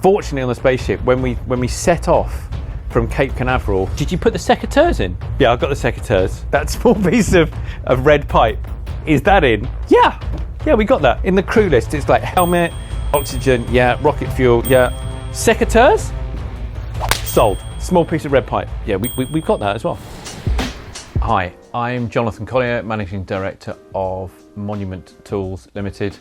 Fortunately on the spaceship, when we set off from Cape Canaveral, did you put the secateurs in? Yeah, I've got the secateurs. That small piece of red pipe, is that in? Yeah, we got that. In the crew list, it's like helmet, oxygen, yeah, rocket fuel, yeah. Secateurs? Sold. Small piece of red pipe. Yeah, we've got that as well. Hi, I'm Jonathan Collier, Managing Director of Monument Tools Limited.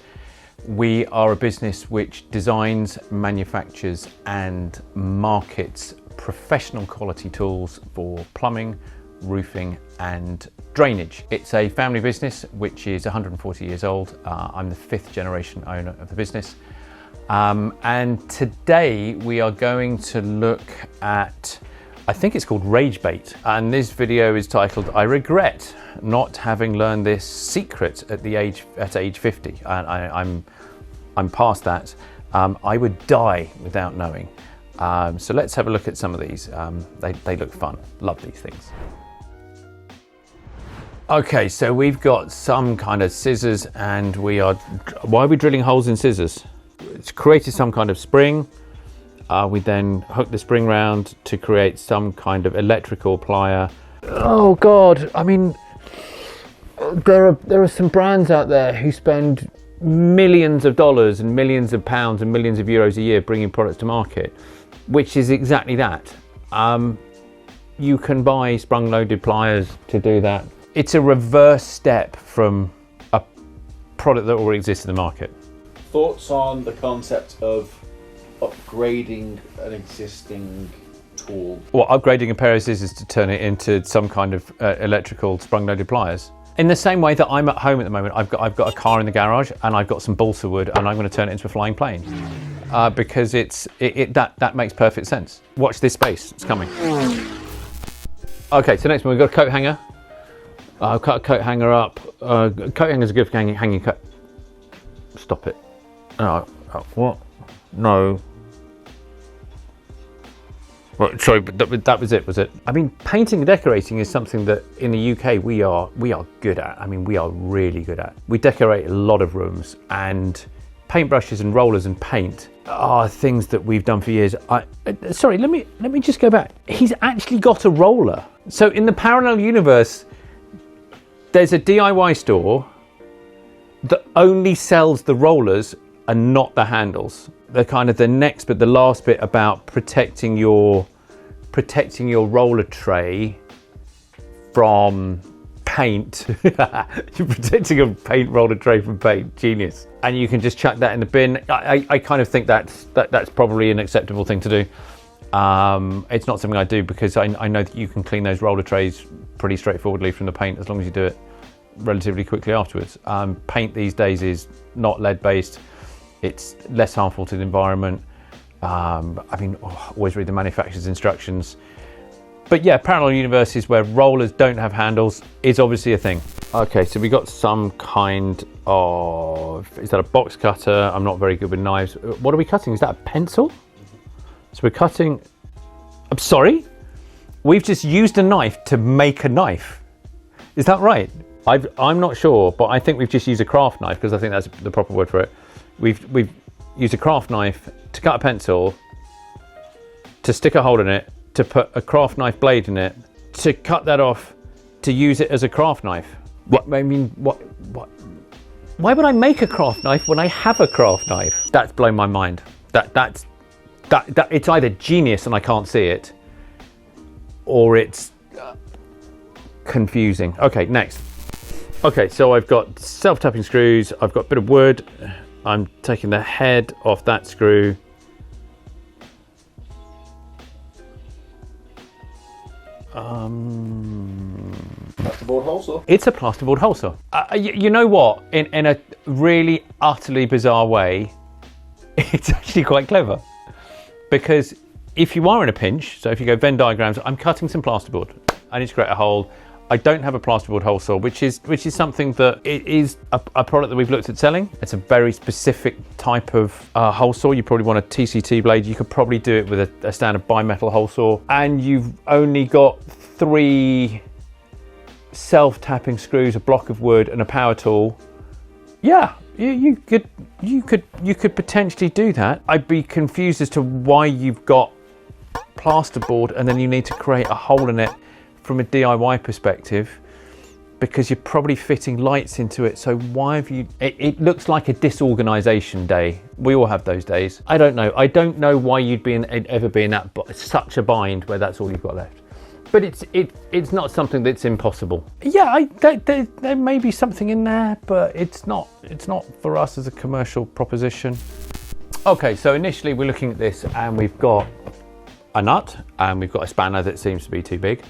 We are a business which designs, manufactures and markets professional quality tools for plumbing, roofing and drainage. It's a family business which is 140 years old. I'm the 5th generation owner of the business. And today we are going to look at, I think it's called Rage Bait. And this video is titled, I regret not having learned this secret at age 50. And I'm past that. I would die without knowing. So let's have a look at some of these. They look fun. Love these things. Okay, so we've got some kind of scissors and why are we drilling holes in scissors? It's created some kind of spring. We then hook the spring round to create some kind of electrical plier. Oh God, I mean, there are some brands out there who spend millions of dollars and millions of pounds and millions of euros a year bringing products to market, which is exactly that. You can buy sprung-loaded pliers to do that. It's a reverse step from a product that already exists in the market. Thoughts on the concept of upgrading an existing tool? Well, upgrading a pair of scissors to turn it into some kind of electrical sprung-loaded pliers. In the same way that I'm at home at the moment, I've got a car in the garage and I've got some balsa wood and I'm going to turn it into a flying plane because that makes perfect sense. Watch this space, it's coming. Okay, so next one we've got a coat hanger. I'll cut a coat hanger up. Coat hangers are good for hanging coat. Stop it. What? No. Well, sorry, but that was it, was it? I mean, painting and decorating is something that in the UK we are good at. I mean, we are really good at. We decorate a lot of rooms, and paintbrushes and rollers and paint are things that we've done for years. Sorry, let me just go back. He's actually got a roller. So in the parallel universe, there's a DIY store that only sells the rollers and not the handles. They're kind of the next bit, the last bit about protecting your roller tray from paint. You're protecting a paint roller tray from paint. Genius. And you can just chuck that in the bin. I kind of think that's probably an acceptable thing to do. It's not something I do because I know that you can clean those roller trays pretty straightforwardly from the paint as long as you do it relatively quickly afterwards. Paint these days is not lead based. It's less harmful to the environment. I mean, always read the manufacturer's instructions. But yeah, parallel universes where rollers don't have handles is obviously a thing. Okay, so we got some kind of, is that a box cutter? I'm not very good with knives. What are we cutting? Is that a pencil? So we're cutting, I'm sorry? We've just used a knife to make a knife. Is that right? I'm not sure, but I think we've just used a craft knife because I think that's the proper word for it. We've used a craft knife to cut a pencil, to stick a hole in it, to put a craft knife blade in it, to cut that off, to use it as a craft knife. What? I mean, what? Why would I make a craft knife when I have a craft knife? That's blown my mind. That it's either genius and I can't see it, or it's confusing. Okay, next. Okay, so I've got self-tapping screws. I've got a bit of wood. I'm taking the head off that screw. Plasterboard hole saw? It's a plasterboard hole saw. You know what? In a really utterly bizarre way, it's actually quite clever. Because if you are in a pinch, so if you go Venn diagrams, I'm cutting some plasterboard. I need to create a hole. I don't have a plasterboard hole saw, which is something that it is a product that we've looked at selling. It's a very specific type of hole saw. You probably want a TCT blade. You could probably do it with a standard bimetal hole saw. And you've only got 3 self-tapping screws, a block of wood and a power tool. Yeah, you could potentially do that. I'd be confused as to why you've got plasterboard and then you need to create a hole in it from a DIY perspective, because you're probably fitting lights into it. So why have you, it looks like a disorganization day. We all have those days. I don't know why you'd ever be in such a bind where that's all you've got left. But it's not something that's impossible. Yeah, there may be something in there, but it's not for us as a commercial proposition. Okay, so initially we're looking at this and we've got a nut and we've got a spanner that seems to be too big.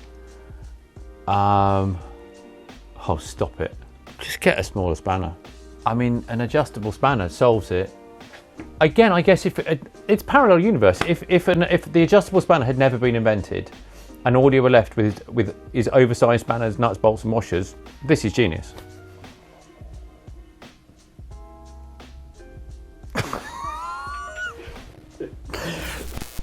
Oh, stop it. Just get a smaller spanner. I mean, an adjustable spanner solves it. Again, I guess if it's parallel universe. If the adjustable spanner had never been invented and all you were left with is oversized spanners, nuts, bolts and washers, this is genius.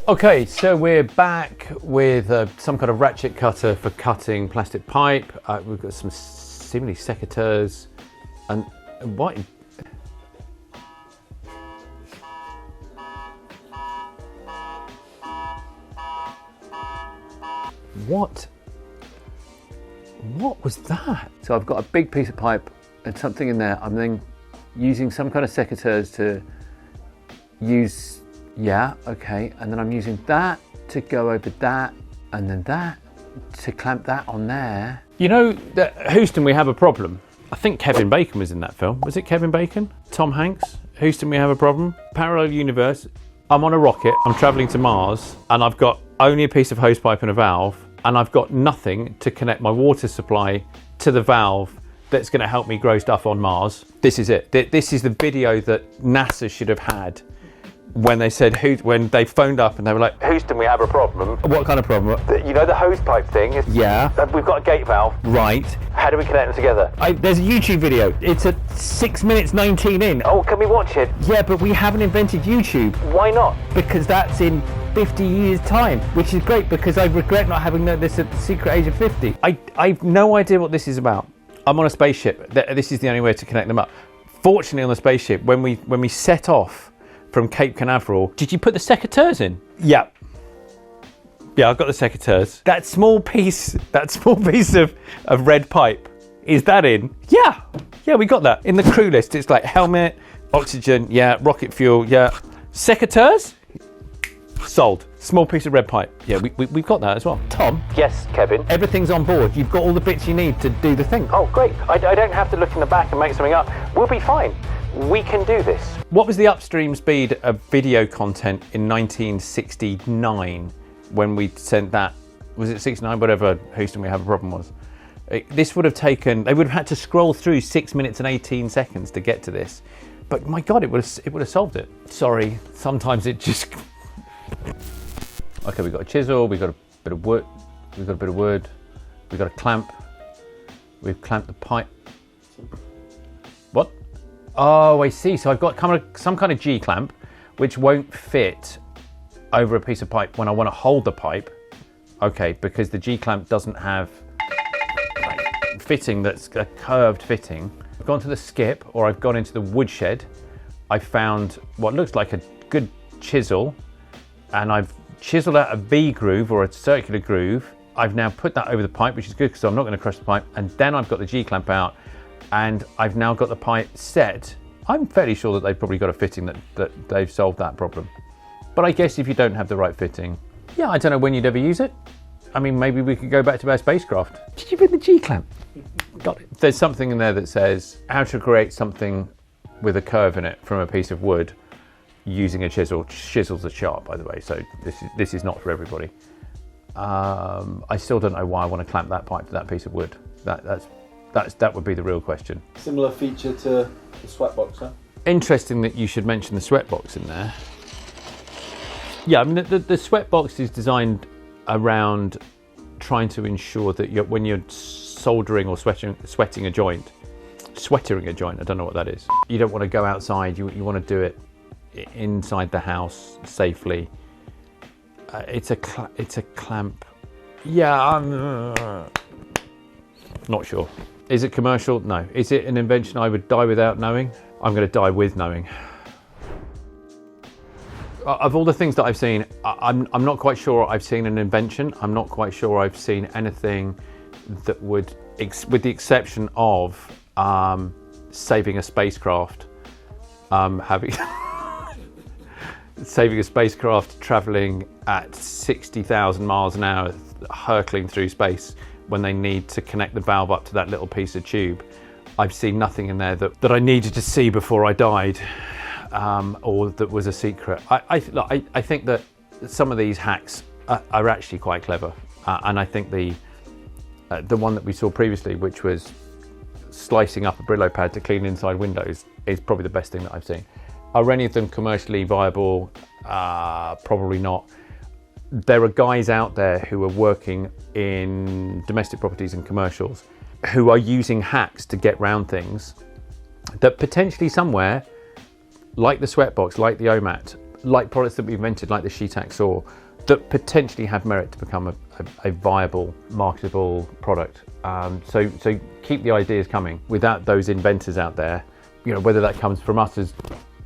Okay, so we're back with some kind of ratchet cutter for cutting plastic pipe. We've got some seemingly secateurs and what? What was that? So I've got a big piece of pipe and something in there. I'm then using some kind of secateurs to use, yeah, okay. And then I'm using that to go over that and then that to clamp that on there. You know, Houston, we have a problem. I think Kevin Bacon was in that film. Was it Kevin Bacon? Tom Hanks? Houston, we have a problem. Parallel universe. I'm on a rocket. I'm traveling to Mars and I've got only a piece of hosepipe and a valve and I've got nothing to connect my water supply to the valve that's going to help me grow stuff on Mars. This is it. This is the video that NASA should have had when they said, when they phoned up and they were like, Houston, we have a problem. What kind of problem? You know the hose pipe thing? Yeah. We've got a gate valve. Right. How do we connect them together? There's a YouTube video. It's at 6 minutes 19 in. Oh, can we watch it? Yeah, but we haven't invented YouTube. Why not? Because that's in 50 years time, which is great because I regret not having known this at the secret age of 50. I've no idea what this is about. I'm on a spaceship. This is the only way to connect them up. Fortunately on the spaceship, when we set off from Cape Canaveral, did you put the secateurs in? Yeah. Yeah, I've got the secateurs. That small piece of red pipe, is that in? Yeah. Yeah, we got that. In the crew list, it's like helmet, oxygen, yeah, rocket fuel, yeah. Secateurs? Sold. Small piece of red pipe. Yeah, we've got that as well. Tom? Yes, Kevin? Everything's on board. You've got all the bits you need to do the thing. Oh, great. I don't have to look in the back and make something up. We'll be fine. We can do this. What was the upstream speed of video content in 1969 when we sent that? Was it 69? Whatever Houston, we have a problem was. This would have taken, they would have had to scroll through 6 minutes and 18 seconds to get to this. But my God, it would have solved it. Sorry, sometimes it just... Okay, we've got a chisel, we've got a bit of wood, we've got a clamp, we've clamped the pipe. What? Oh, I see. So I've got some kind of G clamp, which won't fit over a piece of pipe when I want to hold the pipe. Okay, because the G clamp doesn't have fitting that's a curved fitting. I've gone to the skip, or I've gone into the woodshed. I found what looks like a good chisel, and I've chiseled out a V groove or a circular groove. I've now put that over the pipe, which is good because I'm not going to crush the pipe. And then I've got the G clamp out, and I've now got the pipe set. I'm fairly sure that they've probably got a fitting that they've solved that problem. But I guess if you don't have the right fitting, yeah, I don't know when you'd ever use it. I mean, maybe we could go back to our spacecraft. Did you put the G clamp? Got it. There's something in there that says how to create something with a curve in it from a piece of wood using a chisel. Chisels are sharp, by the way, so this is not for everybody. I still don't know why I want to clamp that pipe to that piece of wood. That would be the real question. Similar feature to the sweatbox, huh? Interesting that you should mention the sweatbox in there. Yeah, I mean the sweatbox is designed around trying to ensure that when you're soldering or sweating a joint, I don't know what that is. You don't want to go outside. You want to do it inside the house safely. It's a clamp. Yeah, I'm not sure. Is it commercial? No. Is it an invention I would die without knowing? I'm going to die with knowing. Of all the things that I've seen, I'm not quite sure I've seen an invention. I'm not quite sure I've seen anything that would, with the exception of saving a spacecraft, saving a spacecraft traveling at 60,000 miles an hour, hurtling through space when they need to connect the valve up to that little piece of tube. I've seen nothing in there that I needed to see before I died. Or that was a secret. I think that some of these hacks are actually quite clever, and I think the one that we saw previously, which was slicing up a Brillo pad to clean inside windows, is probably the best thing that I've seen. Are any of them commercially viable? Probably not. There are guys out there who are working in domestic properties and commercials who are using hacks to get round things that potentially somewhere, like the Sweatbox, like the OMAT, like products that we've invented, like the Sheetac saw, that potentially have merit to become a viable, marketable product. So keep the ideas coming. Without those inventors out there, whether that comes from us as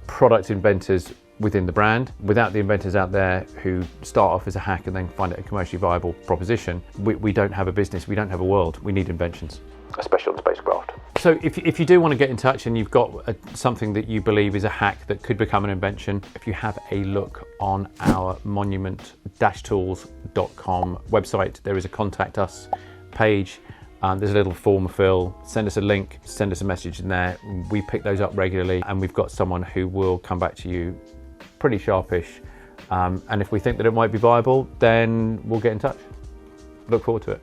product inventors within the brand, without the inventors out there who start off as a hack and then find it a commercially viable proposition, we don't have a business, we don't have a world. We need inventions, especially on spacecraft. So if you do want to get in touch and you've got something that you believe is a hack that could become an invention, if you have a look on our monument-tools.com website, there is a contact us page. There's a little form to fill. Send us a link, send us a message in there. We pick those up regularly, and we've got someone who will come back to you pretty sharpish. And if we think that it might be viable, then we'll get in touch. Look forward to it.